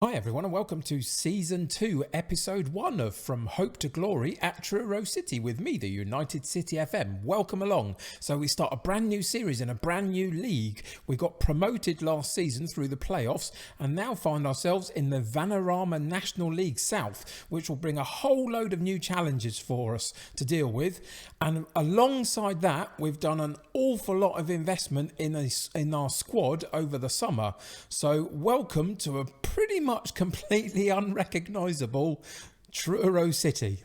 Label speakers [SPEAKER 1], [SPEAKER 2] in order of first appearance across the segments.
[SPEAKER 1] Hi everyone and welcome to Season 2, Episode 1 of From Hope to Glory at Truro City with me, the United City FM. Welcome along. So we start a brand new series in a brand new league. We got promoted last season through the playoffs and now find ourselves in the Vanarama National League South, which will bring a whole load of new challenges for us to deal with. And alongside that, we've done an awful lot of investment in our squad over the summer. So welcome to a pretty much completely unrecognisable Truro City.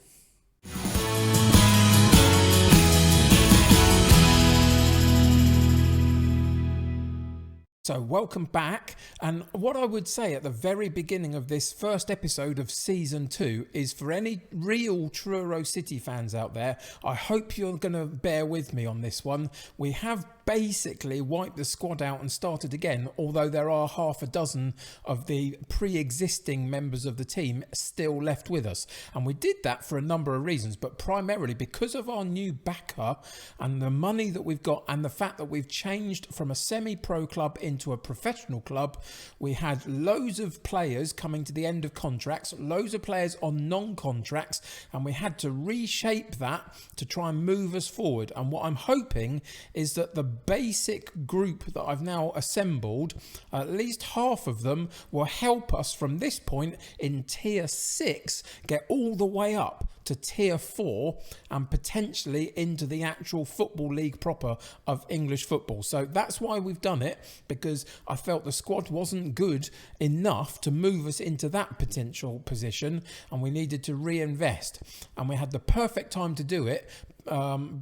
[SPEAKER 1] So welcome back, and what I would say at the very beginning of this first episode of Season 2 is for any real Truro City fans out there, I hope you're going to bear with me on this one. We have basically wiped the squad out and started again, although there are half a dozen of the pre-existing members of the team still left with us. And we did that for a number of reasons, but primarily because of our new backer and the money that we've got and the fact that we've changed from a semi-pro club into a professional club. We had loads of players coming to the end of contracts, loads of players on non-contracts, and we had to reshape that to try and move us forward. And what I'm hoping is that the basic group that I've now assembled, at least half of them will help us from this point in Tier 6 get all the way up to Tier 4 and potentially into the actual football league proper of English football. So that's why we've done it, because I felt the squad wasn't good enough to move us into that potential position and we needed to reinvest. And we had the perfect time to do it,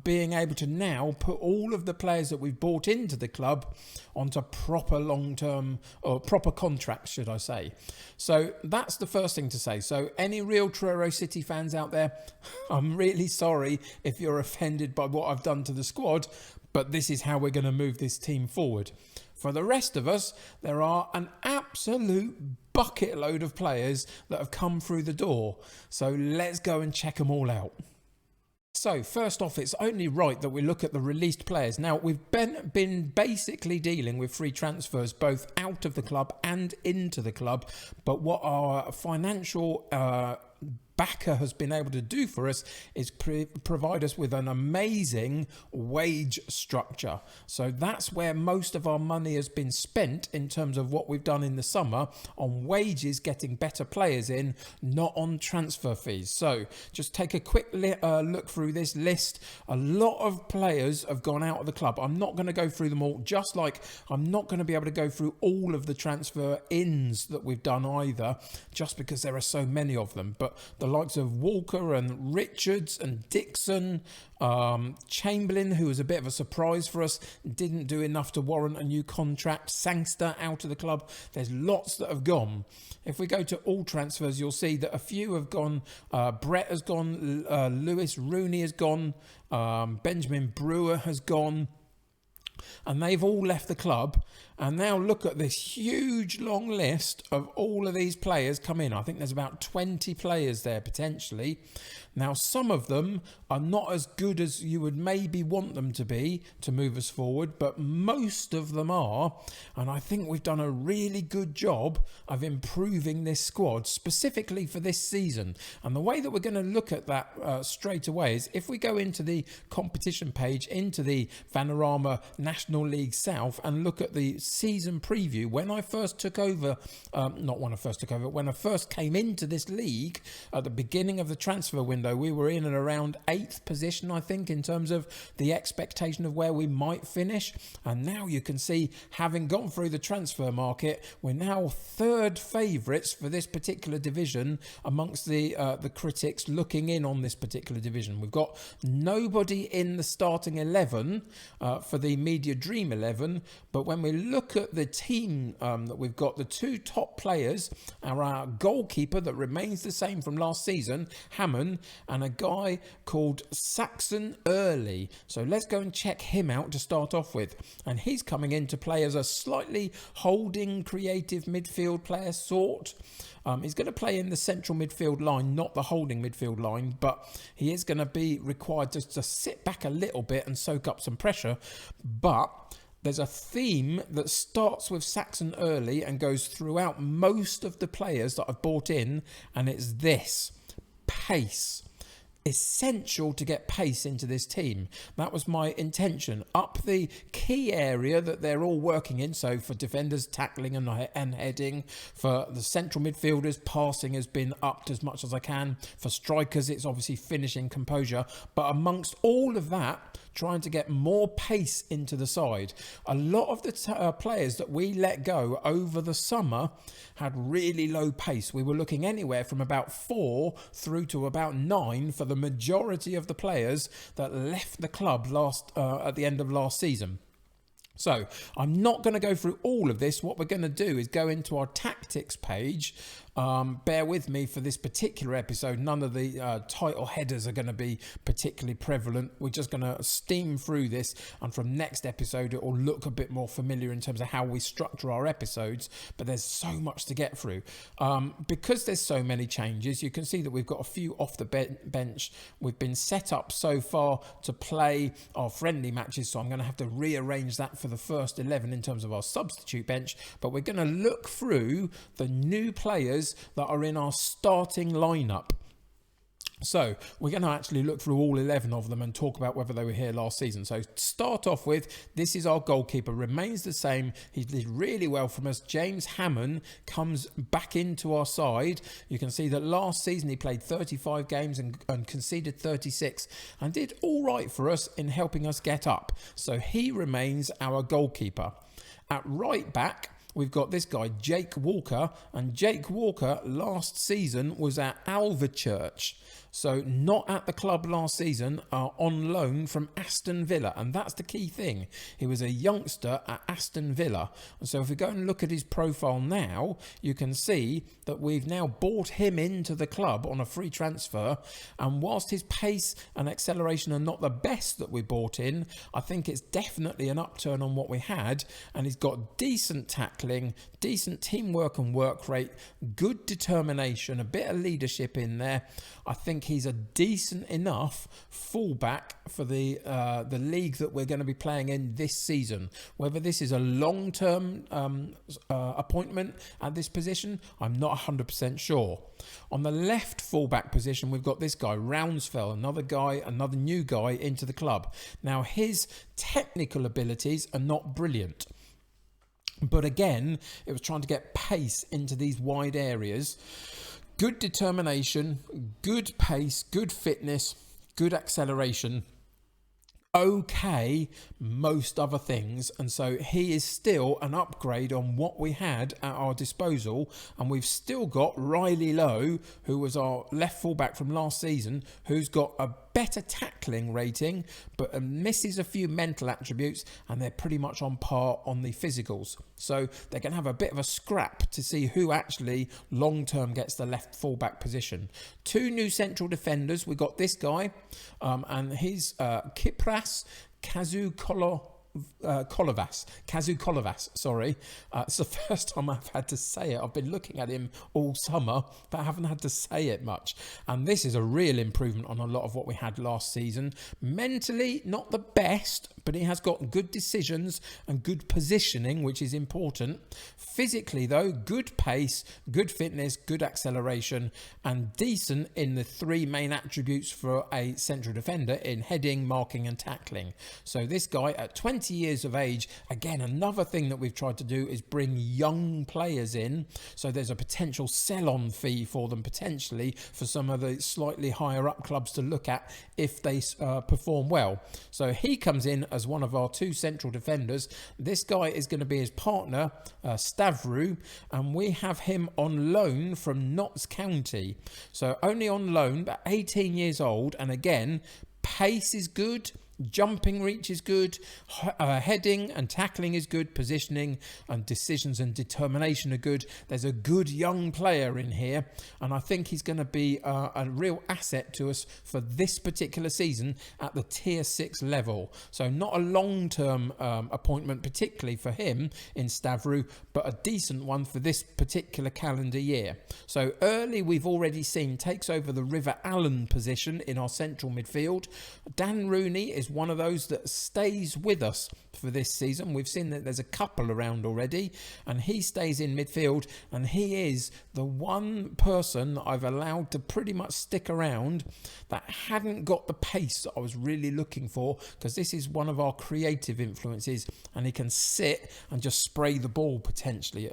[SPEAKER 1] being able to now put all of the players that we've brought into the club onto proper long-term or proper contracts, should I say. So that's the first thing to say. So any real Truro City fans out there, I'm really sorry if you're offended by what I've done to the squad, but this is how we're going to move this team forward. For the rest of us, there are an absolute bucket load of players that have come through the door. So let's go and check them all out. So first off, it's only right that we look at the released players. Now, we've been basically dealing with free transfers both out of the club and into the club, but what our financial backer has been able to do for us is provide us with an amazing wage structure. So that's where most of our money has been spent in terms of what we've done in the summer on wages, getting better players in, not on transfer fees. So just take a quick look through this list. A lot of players have gone out of the club. I'm not going to go through them all, just like I'm not going to be able to go through all of the transfer ins that we've done either, just because there are so many of them. But the likes of Walker and Richards and Dixon, Chamberlain, who was a bit of a surprise for us, didn't do enough to warrant a new contract. Sangster out of the club. There's lots that have gone. If we go to all transfers, you'll see that a few have gone. Brett has gone. Lewis Rooney has gone. Benjamin Brewer has gone. And they've all left the club. And now look at this huge long list of all of these players come in. I think there's about 20 players there potentially. Now, some of them are not as good as you would maybe want them to be to move us forward, but most of them are. And I think we've done a really good job of improving this squad specifically for this season. And the way that we're going to look at that straight away is if we go into the competition page, into the Vanarama National League South and look at the season preview. When I first took over, when I first came into this league at the beginning of the transfer window, we were in and around 8th position, I think, in terms of the expectation of where we might finish. And now you can see, having gone through the transfer market, we're now third favourites for this particular division amongst the critics looking in on this particular division. We've got nobody in the starting 11 for the Media Dream 11, but when we look at the team that we've got, the two top players are our goalkeeper that remains the same from last season, Hammond, and a guy called Saxon Early. So let's go and check him out to start off with. And he's coming in to play as a slightly holding creative midfield player sort. He's going to play in the central midfield line, not the holding midfield line, but he is going to be required to sit back a little bit and soak up some pressure. But there's a theme that starts with Saxon early and goes throughout most of the players that I've bought in, and it's this: pace. Essential to get pace into this team. That was my intention. Up the key area that they're all working in. So for defenders, tackling and heading. For the central midfielders, passing has been upped as much as I can. For strikers, it's obviously finishing, composure. But amongst all of that, trying to get more pace into the side. A lot of the players that we let go over the summer had really low pace. We were looking anywhere from about 4 through to about 9 for the majority of the players that left the club at the end of last season. So I'm not going to go through all of this. What we're going to do is go into our tactics page. Bear with me for this particular episode. None of the title headers are going to be particularly prevalent. We're just going to steam through this, and from next episode it will look a bit more familiar in terms of how we structure our episodes. But there's so much to get through. Because there's so many changes, you can see that we've got a few off the bench. We've been set up so far to play our friendly matches, so I'm going to have to rearrange that for the first 11 in terms of our substitute bench. But we're going to look through the new players that are in our starting lineup. So we're going to actually look through all 11 of them and talk about whether they were here last season. So to start off with, this is our goalkeeper, remains the same. He did really well from us. James Hammond comes back into our side. You can see that last season he played 35 games and conceded 36 and did all right for us in helping us get up. So he remains our goalkeeper. At right back, we've got this guy, Jake Walker, and Jake Walker last season was at Alvechurch. So not at the club last season, on loan from Aston Villa. And that's the key thing. He was a youngster at Aston Villa. And so if we go and look at his profile now, you can see that we've now bought him into the club on a free transfer. And whilst his pace and acceleration are not the best that we bought in, I think it's definitely an upturn on what we had. And he's got decent tackling, decent teamwork and work rate, good determination, a bit of leadership in there. I think he's a decent enough fullback for the league that we're going to be playing in this season. Whether this is a long-term appointment at this position, I'm not 100% sure. On the left fullback position, we've got this guy, Rounsfell, another new guy into the club. Now, his technical abilities are not brilliant. But again, it was trying to get pace into these wide areas. Good determination, good pace, good fitness, good acceleration. Okay, most other things, and so he is still an upgrade on what we had at our disposal. And we've still got Riley Lowe, who was our left fullback from last season, who's got a better tackling rating but misses a few mental attributes, and they're pretty much on par on the physicals. So they're going to have a bit of a scrap to see who actually long term gets the left fullback position. 2 new central defenders. We got this guy and he's Kypras Kazukolovas, sorry. It's the first time I've had to say it. I've been looking at him all summer, but I haven't had to say it much. And this is a real improvement on a lot of what we had last season. Mentally, not the best, but he has got good decisions and good positioning, which is important. Physically, though, good pace, good fitness, good acceleration, and decent in the 3 main attributes for a central defender in heading, marking, and tackling. So this guy at 20 years of age, again, another thing that we've tried to do is bring young players in. So there's a potential sell-on fee for them, potentially, for some of the slightly higher up clubs to look at if they perform well. So he comes in as one of our 2 central defenders. This guy is going to be his partner, Stavru, and we have him on loan from Notts County. So only on loan, but 18 years old, and again, pace is good, jumping reach is good, heading and tackling is good, positioning and decisions and determination are good. There's a good young player in here, and I think he's going to be a real asset to us for this particular season at the tier 6 level. So not a long-term appointment particularly for him in Stavru, but a decent one for this particular calendar year. So early, we've already seen, takes over the River Allen position in our central midfield. Dan Rooney is one of those that stays with us for this season. We've seen that there's a couple around already, and he stays in midfield, and he is the one person that I've allowed to pretty much stick around that hadn't got the pace that I was really looking for, because this is one of our creative influences, and he can sit and just spray the ball potentially,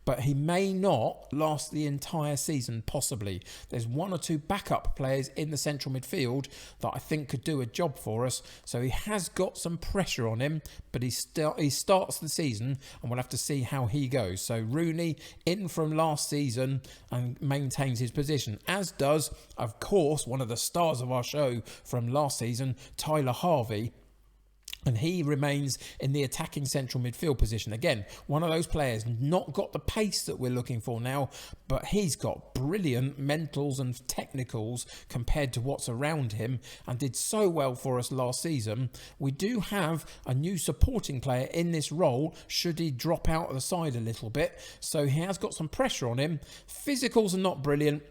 [SPEAKER 1] but he may not last the entire season, possibly. There's one or two backup players in the central midfield that I think could do a job for us, so he has got some pressure on him, but he starts the season, and we'll have to see how he goes. So Rooney in from last season and maintains his position, as does, of course, one of the stars of our show from last season, Tyler Harvey. And he remains in the attacking central midfield position. Again, one of those players not got the pace that we're looking for now, but he's got brilliant mentals and technicals compared to what's around him, and did so well for us last season. We do have a new supporting player in this role should he drop out of the side a little bit. So he has got some pressure on him. Physicals are not brilliant.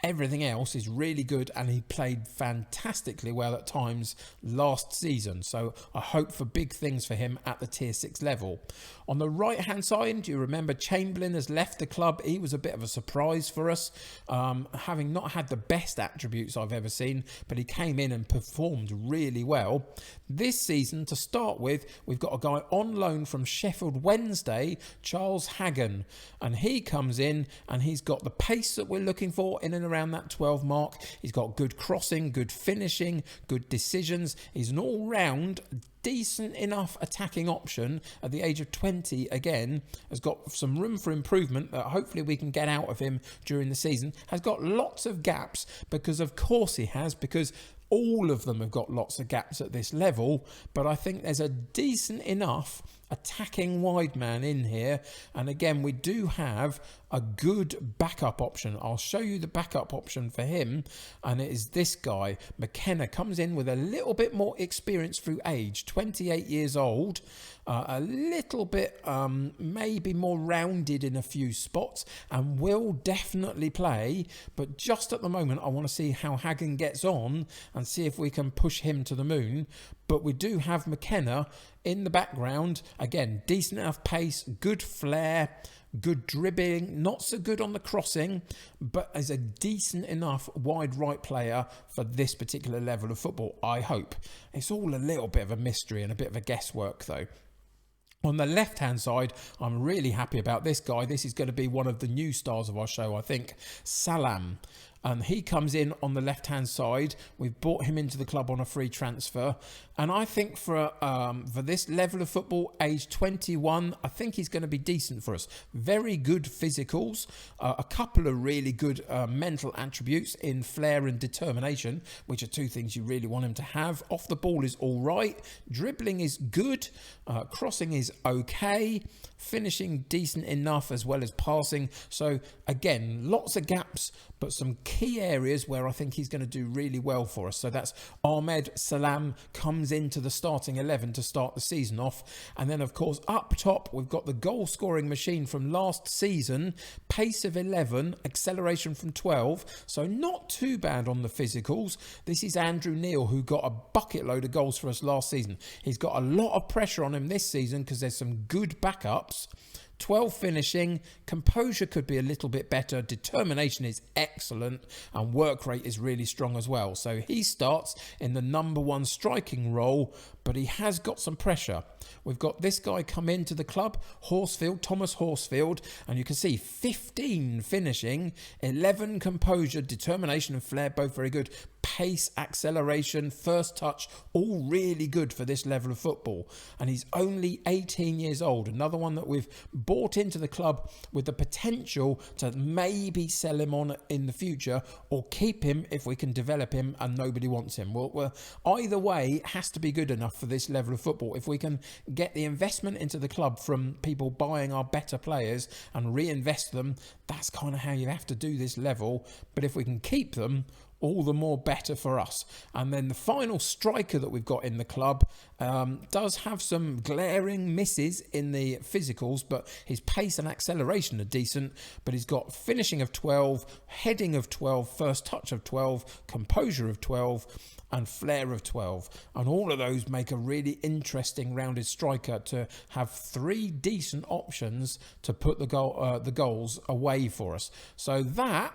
[SPEAKER 1] Everything else is really good, and he played fantastically well at times last season. So I hope for big things for him at the tier 6 level. On the right hand side, do you remember Chamberlain has left the club? He was a bit of a surprise for us, having not had the best attributes I've ever seen, but he came in and performed really well. This season, to start with, we've got a guy on loan from Sheffield Wednesday, Charles Hagan, and he comes in and he's got the pace that we're looking for in and around that 12 mark. He's got good crossing, good finishing, good decisions. He's an all-round decent enough attacking option at the age of 20. Again, has got some room for improvement that hopefully we can get out of him during the season. Has got lots of gaps, because of course he has, because all of them have got lots of gaps at this level, but I think there's a decent enough attacking wide man in here. And again, we do have a good backup option. I'll show you the backup option for him, and it is this guy. McKenna comes in with a little bit more experience through age, 28 years old, a little bit maybe more rounded in a few spots, and will definitely play, but just at the moment I want to see how Hagan gets on and see if we can push him to the moon. But we do have McKenna in the background. Again, decent enough pace, good flair, good dribbling, not so good on the crossing, but is a decent enough wide right player for this particular level of football, I hope. It's all a little bit of a mystery and a bit of a guesswork though. On the left-hand side, I'm really happy about this guy. This is going to be one of the new stars of our show, I think, Salam. And he comes in on the left-hand side. We've brought him into the club on a free transfer. And I think for this level of football, age 21, I think he's going to be decent for us. Very good physicals, a couple of really good mental attributes in flair and determination, which are two things you really want him to have. Off the ball is all right. Dribbling is good. Crossing is okay. Finishing decent enough, as well as passing. So again, lots of gaps, but some key areas where I think he's going to do really well for us. So that's Ahmed Salam comes into the starting 11 to start the season off. And then, of course, up top, we've got the goal-scoring machine from last season. Pace of 11, acceleration from 12. So not too bad on the physicals. This is Andrew Neal, who got a bucket load of goals for us last season. He's got a lot of pressure on him this season because there's some good backups. 12 finishing, composure could be a little bit better, determination is excellent, and work rate is really strong as well. So he starts in the number one striking role, but he has got some pressure. We've got this guy come into the club, Thomas Horsfield, and you can see 15 finishing, 11 composure, determination and flair, both very good. Pace, acceleration, first touch, all really good for this level of football. And he's only 18 years old. Another one that we've bought into the club with the potential to maybe sell him on in the future, or keep him if we can develop him and nobody wants him. Well, either way, it has to be good enough for this level of football. If we can get the investment into the club from people buying our better players and reinvest them, that's kind of how you have to do this level. But if we can keep them, all the more better for us. And then the final striker that we've got in the club does have some glaring misses in the physicals, but his pace and acceleration are decent. But he's got finishing of 12, heading of 12, first touch of 12, composure of 12. and flair of 12. And all of those make a really interesting rounded striker to have 3 decent options to put the goals away for us. So that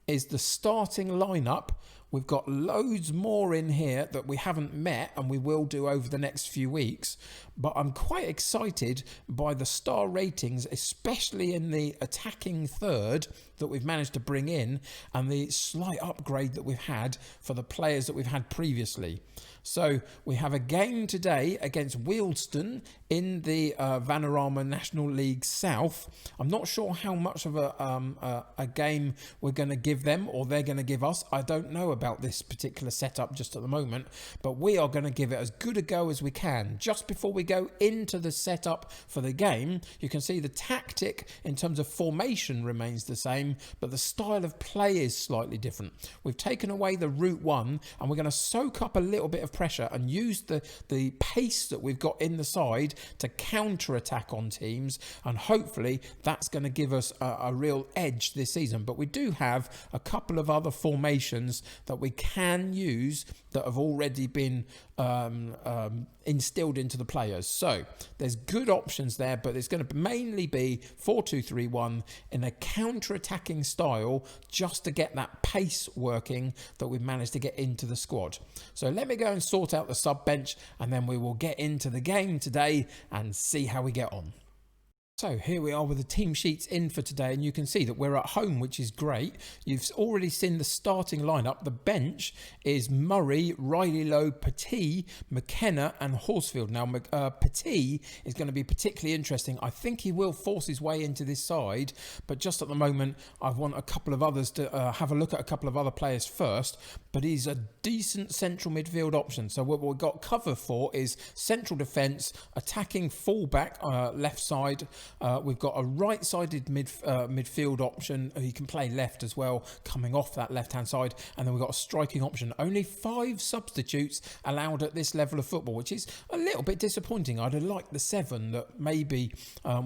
[SPEAKER 1] is the starting lineup. We've got loads more in here that we haven't met, and we will do over the next few weeks. But I'm quite excited by the star ratings, especially in the attacking third that we've managed to bring in, and the slight upgrade that we've had for the players that we've had previously. So we have a game today against Wealdstone in the Vanarama National League South. I'm not sure how much of a game we're going to give them, or they're going to give us. I don't know about this particular setup just at the moment, but we are going to give it as good a go as we can. Just before we go into the setup for the game, you can see the tactic in terms of formation remains the same, but the style of play is slightly different. We've taken away the route one, and we're going to soak up a little bit of pressure and use the pace that we've got in the side to counter-attack on teams, and hopefully that's going to give us a real edge this season. But we do have a couple of other formations that we can use that have already been instilled into the players. So there's good options there, but it's going to mainly be 4-2-3-1 in a counter-attacking style, just to get that pace working that we've managed to get into the squad. So let me go and sort out the sub bench, and then we will get into the game today and see how we get on. So here we are with the team sheets in for today, and you can see that we're at home, which is great. You've already seen the starting lineup. The bench is Murray, Riley Lowe, Petit, McKenna and Horsfield. Now Petit is going to be particularly interesting. I think he will force his way into this side, but just at the moment I want a couple of others to have a look at a couple of other players first. But he's a decent central midfield option. So what we've got cover for is central defence, attacking fullback, left side. We've got a right-sided midfield option. He can play left as well, coming off that left-hand side. And then we've got a striking option. Only 5 substitutes allowed at this level of football, which is a little bit disappointing. I'd have liked the 7 that maybe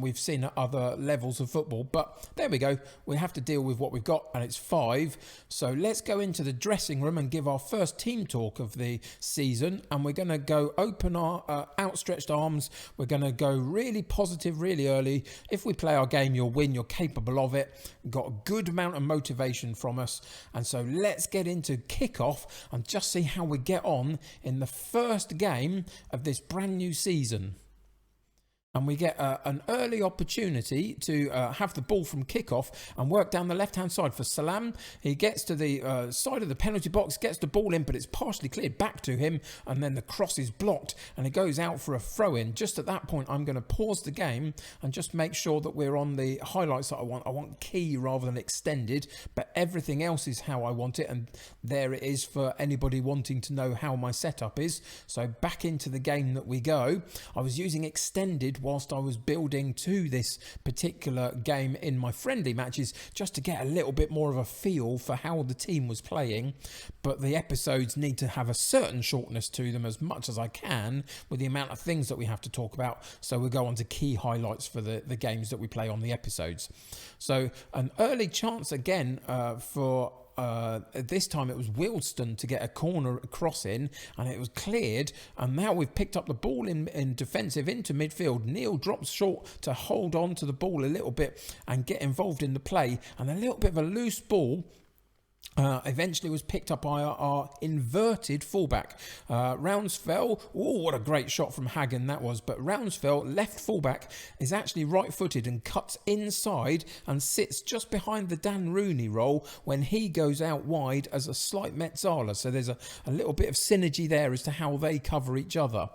[SPEAKER 1] we've seen at other levels of football. But there we go. We have to deal with what we've got, and it's 5. So let's go into the dressing room and give our first team talk of the season. And we're going to go open our outstretched arms. We're going to go really positive, really early. If we play our game, you'll win. You're capable of it. Got a good amount of motivation from us. And so let's get into kickoff and just see how we get on in the first game of this brand new season. And we get an early opportunity to have the ball from kickoff and work down the left-hand side for Salam. He gets to the side of the penalty box, gets the ball in, but it's partially cleared back to him, and then the cross is blocked, and it goes out for a throw-in. Just at that point, I'm going to pause the game and just make sure that we're on the highlights that I want. I want key rather than extended, but everything else is how I want it, and there it is for anybody wanting to know how my setup is. So back into the game that we go. I was using extended whilst I was building to this particular game in my friendly matches, just to get a little bit more of a feel for how the team was playing. But the episodes need to have a certain shortness to them as much as I can with the amount of things that we have to talk about. So we'll go on to key highlights for the games that we play on the episodes. So an early chance again for this time it was Wealdstone to get a corner cross in, and it was cleared, and now we've picked up the ball in defensive into midfield. Neal drops short to hold on to the ball a little bit and get involved in the play, and a little bit of a loose ball eventually was picked up by our inverted fullback. Rounsfell, oh, what a great shot from Hagen that was, but Rounsfell, left fullback, is actually right-footed and cuts inside and sits just behind the Dan Rooney role when he goes out wide as a slight mezzala. So there's a little bit of synergy there as to how they cover each other.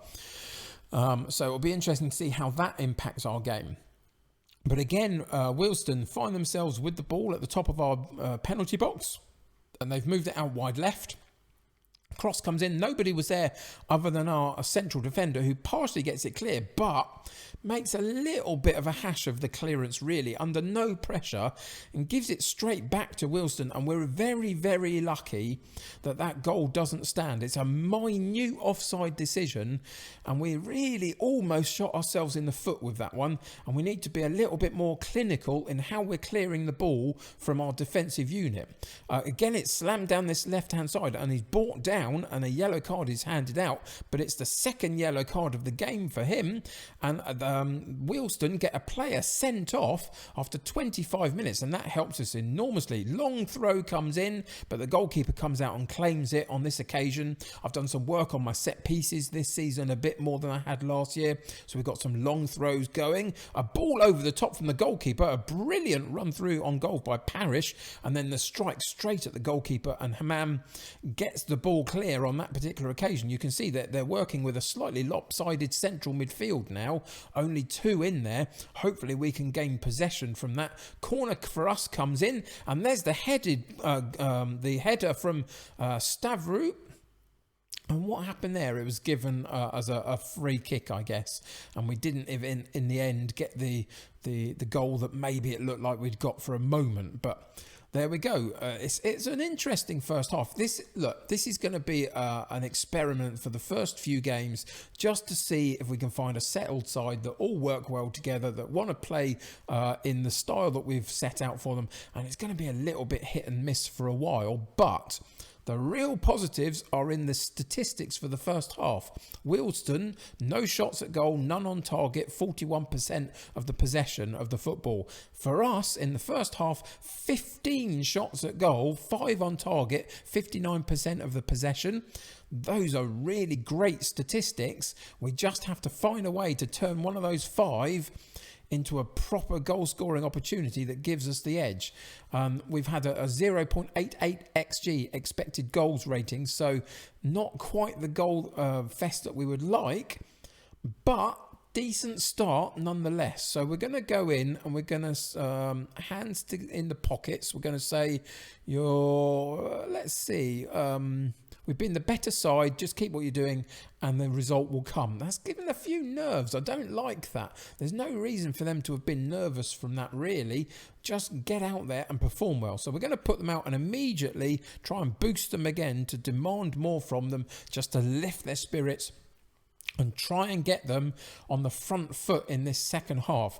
[SPEAKER 1] So it'll be interesting to see how that impacts our game. But again, Wealdstone find themselves with the ball at the top of our penalty box, and they've moved it out wide left. Cross comes in. Nobody was there other than our central defender, who partially gets it clear, but makes a little bit of a hash of the clearance, really, under no pressure, and gives it straight back to Wealdstone. And we're very, very lucky that that goal doesn't stand. It's a minute offside decision, and we really almost shot ourselves in the foot with that one. And we need to be a little bit more clinical in how we're clearing the ball from our defensive unit. Again, it's slammed down this left-hand side, and he's brought down down and a yellow card is handed out, but it's the second yellow card of the game for him, and Wealdstone get a player sent off after 25 minutes, and that helps us enormously. Long throw comes in, but the goalkeeper comes out and claims it on this occasion. I've done some work on my set pieces this season, a bit more than I had last year, so we've got some long throws going. A ball over the top from the goalkeeper, a brilliant run through on goal by Parrish, and then the strike straight at the goalkeeper, and Hammam gets the ball clear on that particular occasion. You can see that they're working with a slightly lopsided central midfield now, only two in there. Hopefully we can gain possession from that. Corner for us comes in, and there's the header from Stavru. And what happened there? It was given as a free kick, I guess, and we didn't even in the end get the goal that maybe it looked like we'd got for a moment. But there we go. It's an interesting first half. This is going to be an experiment for the first few games, just to see if we can find a settled side that all work well together, that want to play in the style that we've set out for them. And it's going to be a little bit hit and miss for a while, but the real positives are in the statistics for the first half. Wealdstone, no shots at goal, none on target, 41% of the possession of the football. For us, in the first half, 15 shots at goal, 5 on target, 59% of the possession. Those are really great statistics. We just have to find a way to turn one of those 5 into a proper goal scoring opportunity that gives us the edge. We've had a 0.88 XG expected goals rating, so not quite the goal fest that we would like, but decent start nonetheless. So we're going to go in and we're going to hands in the pockets. We're going to say let's see, we've been the better side, just keep what you're doing and the result will come. That's given a few nerves. I don't like that. There's no reason for them to have been nervous from that, really. Just get out there and perform well. So we're going to put them out and immediately try and boost them again, to demand more from them, just to lift their spirits and try and get them on the front foot in this second half.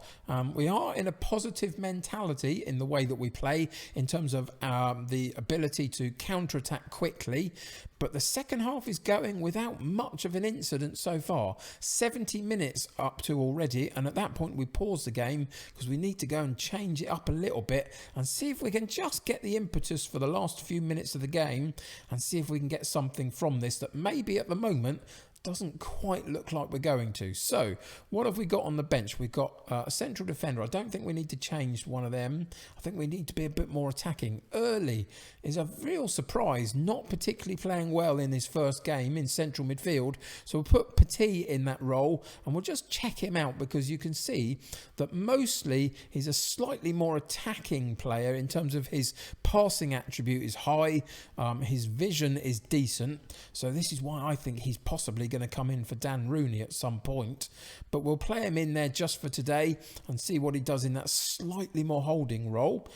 [SPEAKER 1] We are in a positive mentality in the way that we play, in terms of the ability to counter-attack quickly. But the second half is going without much of an incident so far. 70 minutes up to already, and at that point we pause the game because we need to go and change it up a little bit and see if we can just get the impetus for the last few minutes of the game and see if we can get something from this that maybe at the moment doesn't quite look like we're going to. So what have we got on the bench? We've got a central defender. I don't think we need to change one of them. I think we need to be a bit more attacking. Early is a real surprise, not particularly playing well in his first game in central midfield. So we'll put Petit in that role and we'll just check him out, because you can see that mostly he's a slightly more attacking player in terms of his passing attribute is high, his vision is decent. So this is why I think he's possibly going to come in for Dan Rooney at some point, but we'll play him in there just for today and see what he does in that slightly more holding role.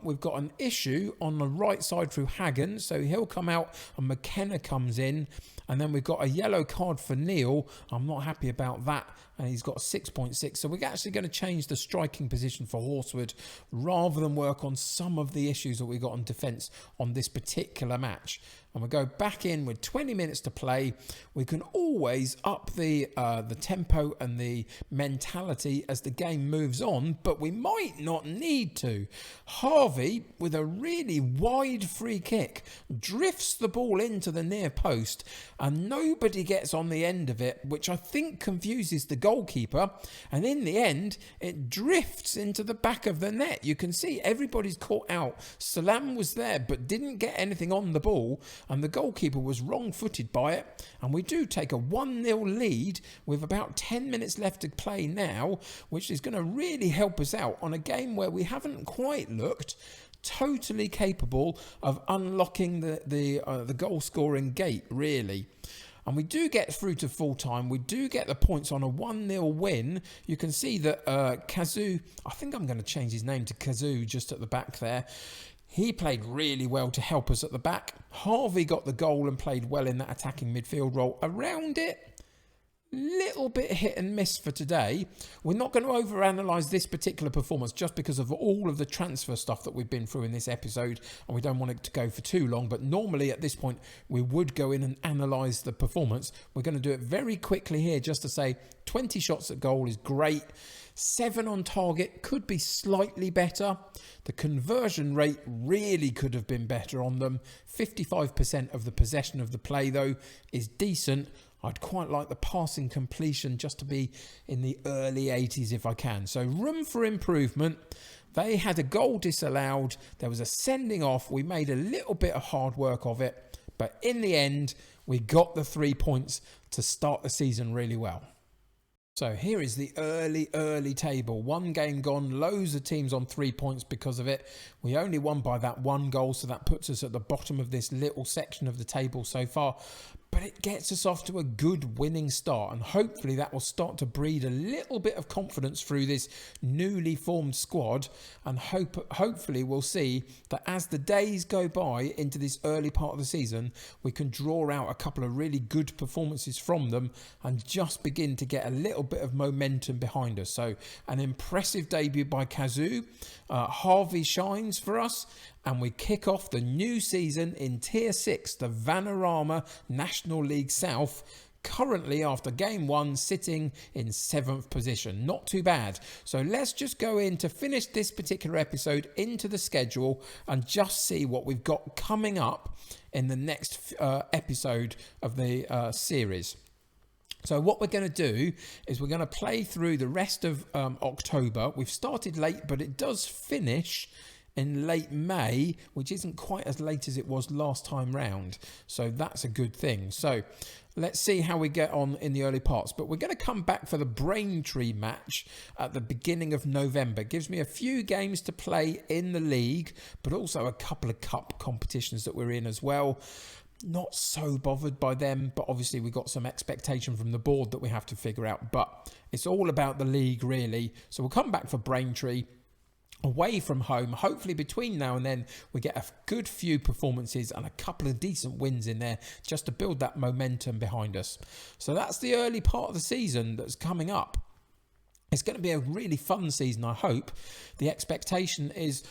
[SPEAKER 1] We've got an issue on the right side through Hagen, so he'll come out and McKenna comes in, and then we've got a yellow card for Neal. I'm not happy about that, and he's got 6.6. So we're actually going to change the striking position for Horswood rather than work on some of the issues that we got on defence on this particular match. And we go back in with 20 minutes to play. We can always up the tempo and the mentality as the game moves on, but we might not need to. Harvey, with a really wide free kick, drifts the ball into the near post, and nobody gets on the end of it, which I think confuses the goalkeeper. And in the end, it drifts into the back of the net. You can see everybody's caught out. Salam was there, but didn't get anything on the ball, and the goalkeeper was wrong-footed by it. And we do take a 1-0 lead with about 10 minutes left to play now, which is going to really help us out on a game where we haven't quite looked totally capable of unlocking the goal-scoring gate, really. And we do get through to full-time. We do get the points on a 1-0 win. You can see that Kazoo, I think I'm going to change his name to Kazoo just at the back there. He played really well to help us at the back. Harvey got the goal and played well in that attacking midfield role. Around it, little bit hit and miss for today. We're not going to overanalyze this particular performance just because of all of the transfer stuff that we've been through in this episode, and we don't want it to go for too long. But normally at this point, we would go in and analyze the performance. We're going to do it very quickly here just to say 20 shots at goal is great. 7 on target could be slightly better. The conversion rate really could have been better on them. 55% of the possession of the play, though, is decent. I'd quite like the passing completion just to be in the early 80s if I can. So room for improvement. They had a goal disallowed. There was a sending off. We made a little bit of hard work of it. But in the end, we got the 3 points to start the season really well. So here is the early table. 1 game gone, loads of teams on 3 points because of it. We only won by that 1 goal, so that puts us at the bottom of this little section of the table so far. But it gets us off to a good winning start, and hopefully that will start to breed a little bit of confidence through this newly formed squad, and hopefully we'll see that as the days go by into this early part of the season, we can draw out a couple of really good performances from them and just begin to get a little bit of momentum behind us. So an impressive debut by Kazoo. Harvey shines for us, and we kick off the new season in Tier 6, the Vanarama National League South, currently after game 1 sitting in 7th position. Not too bad. So let's just go in to finish this particular episode into the schedule and just see what we've got coming up in the next episode of the series. So what we're going to do is we're going to play through the rest of October. We've started late, but it does finish in late May, which isn't quite as late as it was last time round. So that's a good thing. So let's see how we get on in the early parts. But we're going to come back for the Braintree match at the beginning of November. It gives me a few games to play in the league, but also a couple of cup competitions that we're in as well. Not so bothered by them, but obviously we've got some expectation from the board that we have to figure out. But it's all about the league, really. So we'll come back for Braintree away from home. Hopefully between now and then we get a good few performances and a couple of decent wins in there just to build that momentum behind us. So that's the early part of the season that's coming up. It's going to be a really fun season, I hope. The expectation is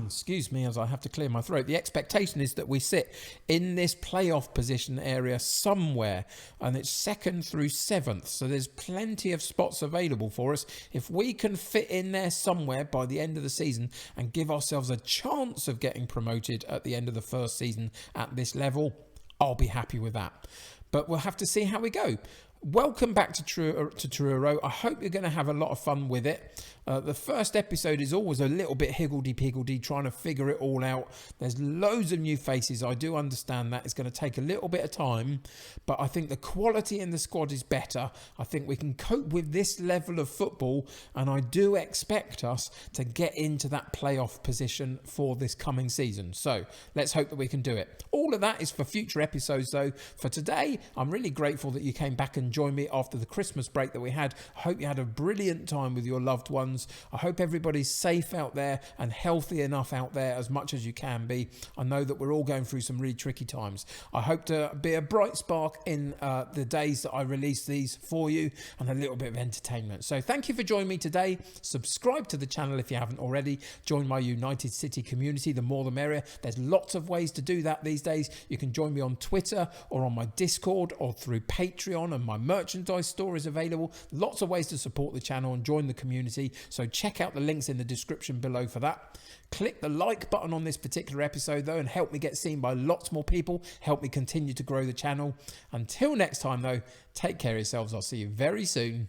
[SPEAKER 1] excuse me as I have to clear my throat. The expectation is that we sit in this playoff position area somewhere, and it's 2nd through 7th. So there's plenty of spots available for us. If we can fit in there somewhere by the end of the season and give ourselves a chance of getting promoted at the end of the first season at this level, I'll be happy with that. But we'll have to see how we go. Welcome back to Truro. I hope you're going to have a lot of fun with it. The first episode is always a little bit higgledy-piggledy, trying to figure it all out. There's loads of new faces. I do understand that. It's going to take a little bit of time, but I think the quality in the squad is better. I think we can cope with this level of football, and I do expect us to get into that playoff position for this coming season. So let's hope that we can do it. All of that is for future episodes, though. For today, I'm really grateful that you came back and joined me after the Christmas break that we had. I hope you had a brilliant time with your loved ones. I hope everybody's safe out there and healthy enough out there as much as you can be. I know that we're all going through some really tricky times. I hope to be a bright spark in the days that I release these for you, and a little bit of entertainment. So thank you for joining me today. Subscribe to the channel if you haven't already. Join my United City community, the more the merrier. There's lots of ways to do that these days. You can join me on Twitter or on my Discord or through Patreon, and my merchandise store is available. Lots of ways to support the channel and join the community. So check out the links in the description below for that. Click the like button on this particular episode though, and help me get seen by lots more people. Help me continue to grow the channel. Until next time though, take care of yourselves. I'll see you very soon.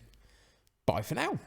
[SPEAKER 1] Bye for now.